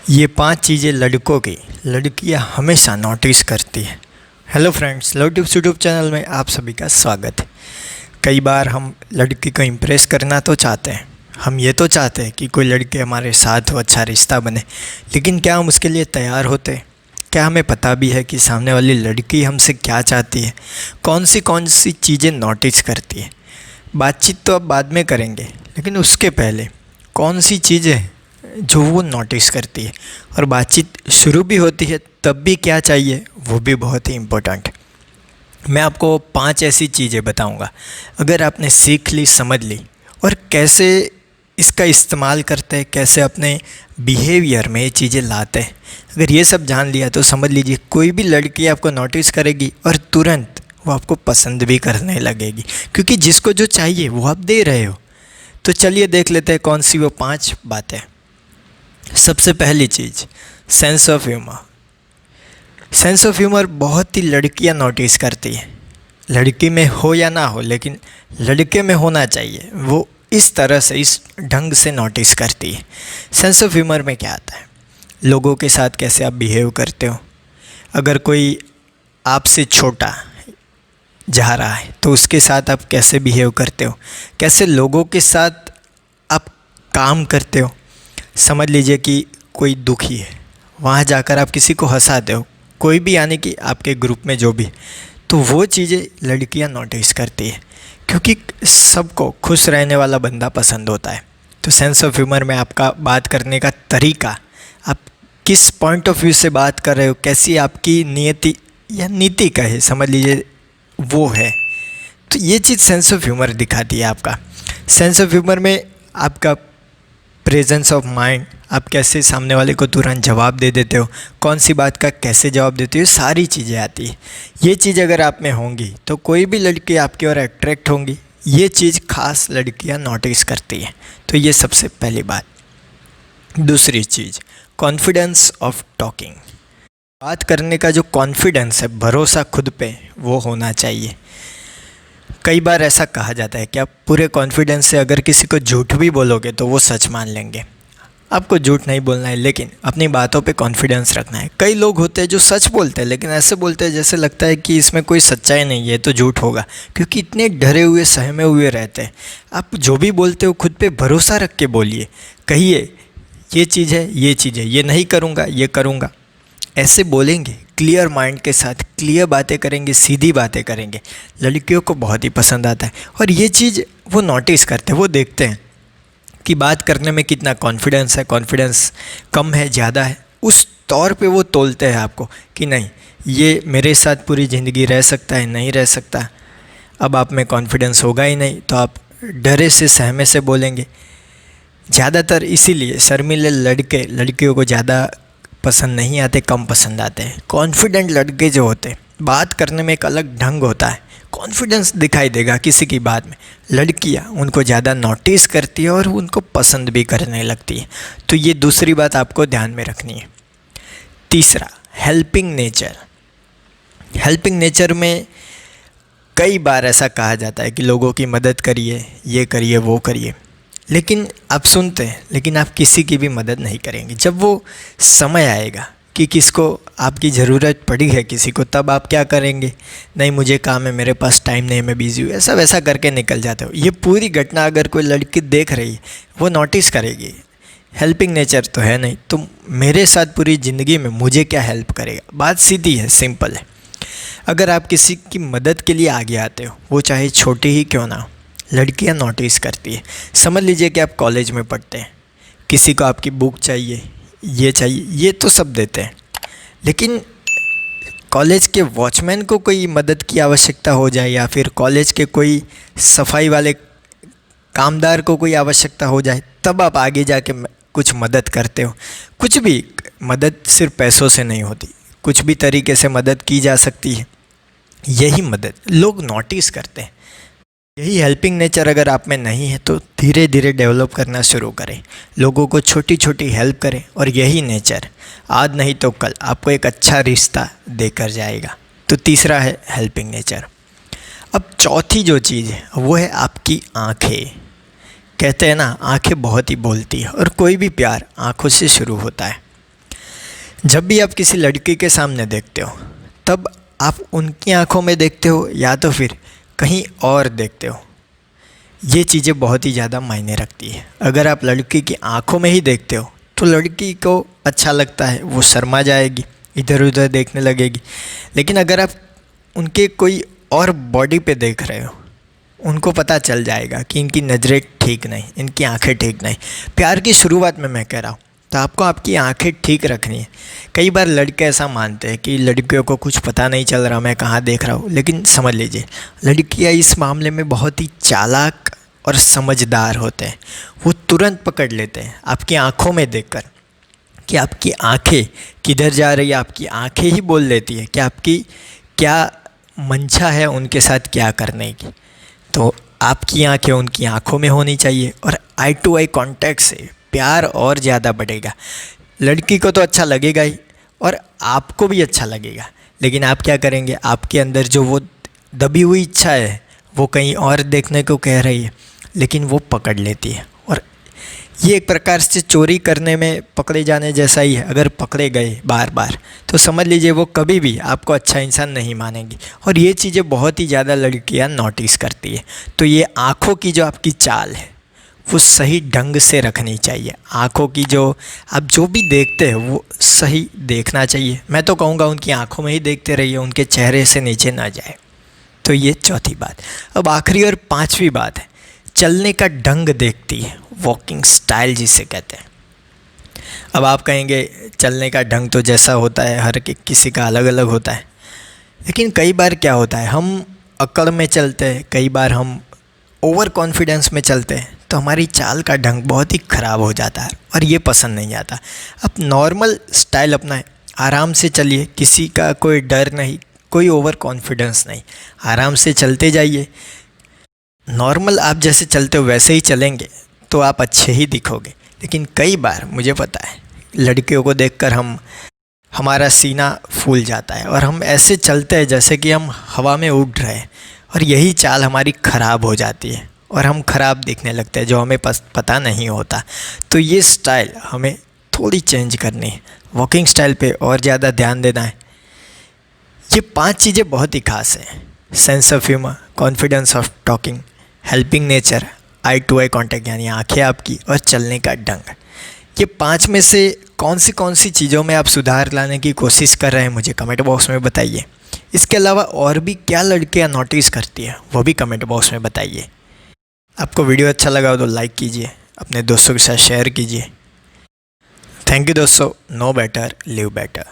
ये 5 चीज़ें लड़कों की लड़कियां हमेशा नोटिस करती हैं। Hello friends, love tips YouTube channel में आप सभी का स्वागत है। कई बार हम लड़की को इम्प्रेस करना तो चाहते हैं, हम ये तो चाहते हैं कि कोई लड़के हमारे साथ हो, अच्छा रिश्ता बने, लेकिन क्या हम उसके लिए तैयार होते हैं? क्या हमें पता भी है कि सामने वाली लड़की हमसे क्या चाहती है, कौन सी चीज़ें नोटिस करती है? बातचीत तो अब बाद में करेंगे, लेकिन उसके पहले कौन सी चीज़ें जो वो नोटिस करती है, और बातचीत शुरू भी होती है तब भी क्या चाहिए वो भी बहुत ही इम्पोर्टेंट। मैं आपको 5 ऐसी चीज़ें बताऊंगा, अगर आपने सीख ली, समझ ली और कैसे इसका इस्तेमाल करते हैं, कैसे अपने बिहेवियर में ये चीज़ें लाते हैं, अगर ये सब जान लिया तो समझ लीजिए कोई भी लड़की आपको नोटिस करेगी और तुरंत वो आपको पसंद भी करने लगेगी, क्योंकि जिसको जो चाहिए वो आप दे रहे हो। तो चलिए देख लेते हैं कौन सी वो 5 बातें। सबसे पहली चीज़, sense of humour. Sense of humour बहुत ही लड़कियां नोटिस करती हैं, लड़की में हो या ना हो, लेकिन लड़के में होना चाहिए। वो इस तरह से, इस ढंग से नोटिस करती है। सेंस ऑफ ह्यूमर में क्या आता है? लोगों के साथ कैसे आप बिहेव करते हो। अगर कोई आपसे छोटा जा रहा है तो उसके साथ आप कैसे बिहेव करते हो, कैसे लोगों के साथ आप काम करते हो। समझ लीजिए कि कोई दुखी है, वहाँ जाकर आप किसी को हंसाते हो, कोई भी, यानी कि आपके ग्रुप में जो भी, तो वो चीज़ें लड़कियां नोटिस करती है, क्योंकि सबको खुश रहने वाला बंदा पसंद होता है। तो सेंस ऑफ ह्यूमर में आपका बात करने का तरीका, आप किस पॉइंट ऑफ व्यू से बात कर रहे हो, कैसी आपकी नियति या नीति कहे, समझ लीजिए वो है। तो ये चीज़ सेंस ऑफ ह्यूमर दिखाती है आपका। सेंस ऑफ ह्यूमर में आपका प्रेजेंस ऑफ माइंड, आप कैसे सामने वाले को तुरंत जवाब दे देते हो, कौन सी बात का कैसे जवाब देते हो, सारी चीज़ें आती है। ये चीज़ अगर आप में होंगी तो कोई भी लड़की आपकी ओर अट्रैक्ट होंगी। ये चीज़ खास लड़कियां नोटिस करती हैं। तो ये सबसे पहली बात। दूसरी चीज़, कॉन्फिडेंस ऑफ टॉकिंग। बात करने का जो कॉन्फिडेंस है, भरोसा खुद पे, वो होना चाहिए। कई बार ऐसा कहा जाता है कि आप पूरे कॉन्फिडेंस से अगर किसी को झूठ भी बोलोगे तो वो सच मान लेंगे। आपको झूठ नहीं बोलना है, लेकिन अपनी बातों पे कॉन्फिडेंस रखना है। कई लोग होते हैं जो सच बोलते हैं, लेकिन ऐसे बोलते हैं जैसे लगता है कि इसमें कोई सच्चाई नहीं है, तो झूठ होगा, क्योंकि इतने डरे हुए, सहमे हुए रहते हैं। आप जो भी बोलते हो खुद पे भरोसा रख के बोलिए, कहिए ये चीज़ है, ये चीज़ है, ये नहीं करूँगा, ये करूँगा। ऐसे बोलेंगे क्लियर माइंड के साथ, क्लियर बातें करेंगे, सीधी बातें करेंगे, लड़कियों को बहुत ही पसंद आता है। और ये चीज़ वो नोटिस करते हैं, वो देखते हैं कि बात करने में कितना कॉन्फिडेंस है, कॉन्फिडेंस कम है, ज़्यादा है, उस तौर पे वो तोलते हैं आपको कि नहीं, ये मेरे साथ पूरी ज़िंदगी रह सकता है, नहीं रह सकता। अब आप में कॉन्फिडेंस होगा ही नहीं तो आप डरे से, सहमे से बोलेंगे। ज़्यादातर इसीलिए शर्मीले लड़के लड़कियों को ज़्यादा पसंद नहीं आते, कम पसंद आते हैं। कॉन्फिडेंट लड़के जो होते हैं, बात करने में एक अलग ढंग होता है, कॉन्फिडेंस दिखाई देगा किसी की बात में, लड़कियां उनको ज़्यादा नोटिस करती है और उनको पसंद भी करने लगती है। तो ये दूसरी बात आपको ध्यान में रखनी है। तीसरा, हेल्पिंग नेचर। हेल्पिंग नेचर में कई बार ऐसा कहा जाता है कि लोगों की मदद करिए, ये करिए, वो करिए, लेकिन आप सुनते हैं, लेकिन आप किसी की भी मदद नहीं करेंगे। जब वो समय आएगा कि किसको आपकी ज़रूरत पड़ी है किसी को, तब आप क्या करेंगे? नहीं, मुझे काम है, मेरे पास टाइम नहीं है, मैं बिज़ी हूँ, ऐसा वैसा करके निकल जाते हो। ये पूरी घटना अगर कोई लड़की देख रही है, वो नोटिस करेगी। हेल्पिंग नेचर तो है नहीं, तो मेरे साथ पूरी ज़िंदगी में मुझे क्या हेल्प करेगा? बात सीधी है, सिंपल है। अगर आप किसी की मदद के लिए आगे आते हो, वो चाहे छोटी ही क्यों ना हो, लड़कियां नोटिस करती है। समझ लीजिए कि आप कॉलेज में पढ़ते हैं, किसी को आपकी बुक चाहिए, ये चाहिए, ये तो सब देते हैं, लेकिन कॉलेज के वॉचमैन को कोई मदद की आवश्यकता हो जाए, या फिर कॉलेज के कोई सफाई वाले कामदार को कोई आवश्यकता हो जाए, तब आप आगे जाके कुछ मदद करते हो। कुछ भी मदद सिर्फ पैसों से नहीं होती, कुछ भी तरीके से मदद की जा सकती है। यही मदद लोग नोटिस करते हैं। यही हेल्पिंग नेचर अगर आप में नहीं है तो धीरे धीरे डेवलप करना शुरू करें, लोगों को छोटी छोटी हेल्प करें, और यही नेचर आज नहीं तो कल आपको एक अच्छा रिश्ता देकर जाएगा। तो तीसरा है हेल्पिंग नेचर। अब चौथी जो चीज़ है वो है आपकी आंखें। कहते हैं ना, आंखें बहुत ही बोलती है, और कोई भी प्यार आंखों से शुरू होता है। जब भी आप किसी लड़की के सामने देखते हो तब आप उनकी आंखों में देखते हो या तो फिर कहीं और देखते हो। ये चीज़ें बहुत ही ज़्यादा मायने रखती है। अगर आप लड़की की आंखों में ही देखते हो तो लड़की को अच्छा लगता है, वो शर्मा जाएगी, इधर उधर देखने लगेगी। लेकिन अगर आप उनके कोई और बॉडी पे देख रहे हो, उनको पता चल जाएगा कि इनकी नज़रें ठीक नहीं, इनकी आंखें ठीक नहीं। प्यार की शुरुआत में मैं कह रहा हूँ, तो आपको आपकी आंखें ठीक रखनी है। कई बार लड़के ऐसा मानते हैं कि लड़कियों को कुछ पता नहीं चल रहा, मैं कहाँ देख रहा हूँ। लेकिन समझ लीजिए, लड़कियाँ इस मामले में बहुत ही चालाक और समझदार होते हैं। वो तुरंत पकड़ लेते हैं आपकी आंखों में देखकर कि आपकी आंखें किधर जा रही है। आपकी आंखें ही बोल देती है कि आपकी क्या मंशा है उनके साथ क्या करने की। तो आपकी आंखें उनकी आंखों में होनी चाहिए और आई टू आई कांटेक्ट से प्यार और ज़्यादा बढ़ेगा। लड़की को तो अच्छा लगेगा ही और आपको भी अच्छा लगेगा। लेकिन आप क्या करेंगे, आपके अंदर जो वो दबी हुई इच्छा है वो कहीं और देखने को कह रही है, लेकिन वो पकड़ लेती है। और ये एक प्रकार से चोरी करने में पकड़े जाने जैसा ही है। अगर पकड़े गए बार बार तो समझ लीजिए वो कभी भी आपको अच्छा इंसान नहीं मानेगी। और ये चीज़ें बहुत ही ज़्यादा लड़कियां नोटिस करती है। तो ये आँखों की जो आपकी चाल है वो सही ढंग से रखनी चाहिए। आँखों की जो आप जो भी देखते हैं वो सही देखना चाहिए। मैं तो कहूँगा उनकी आँखों में ही देखते रहिए, उनके चेहरे से नीचे ना जाए। तो ये चौथी बात। अब आखिरी और पांचवी बात है, चलने का ढंग देखती है, वॉकिंग स्टाइल जिसे कहते हैं। अब आप कहेंगे चलने का ढंग तो जैसा होता है हर किसी का अलग अलग होता है। लेकिन कई बार क्या होता है, हम अकड़ में चलते हैं, कई बार हम ओवर कॉन्फिडेंस में चलते हैं, तो हमारी चाल का ढंग बहुत ही ख़राब हो जाता है और ये पसंद नहीं आता। आप नॉर्मल स्टाइल अपनाएं, आराम से चलिए, किसी का कोई डर नहीं, कोई ओवर कॉन्फिडेंस नहीं, आराम से चलते जाइए। नॉर्मल आप जैसे चलते हो वैसे ही चलेंगे तो आप अच्छे ही दिखोगे। लेकिन कई बार मुझे पता है लड़कियों को देखकर हमारा सीना फूल जाता है और हम ऐसे चलते हैं जैसे कि हम हवा में उड़ रहे हैं, और यही चाल हमारी ख़राब हो जाती है और हम ख़राब दिखने लगते हैं, जो हमें पता नहीं होता। तो ये स्टाइल हमें थोड़ी चेंज करनी है, वॉकिंग स्टाइल पे और ज़्यादा ध्यान देना है। ये 5 चीज़ें बहुत ही खास हैं: sense of humour, confidence of talking, helping nature, eye to eye contact यानी आंखें आपकी, और चलने का ढंग। ये 5 में से कौन सी चीज़ों में आप सुधार लाने की कोशिश कर रहे हैं, मुझे कमेंट बॉक्स में बताइए। इसके अलावा और भी क्या लड़कियां नोटिस करती हैं वो भी कमेंट बॉक्स में बताइए। आपको वीडियो अच्छा लगा हो तो लाइक कीजिए, अपने दोस्तों के साथ शेयर कीजिए। थैंक यू दोस्तों। No better live better.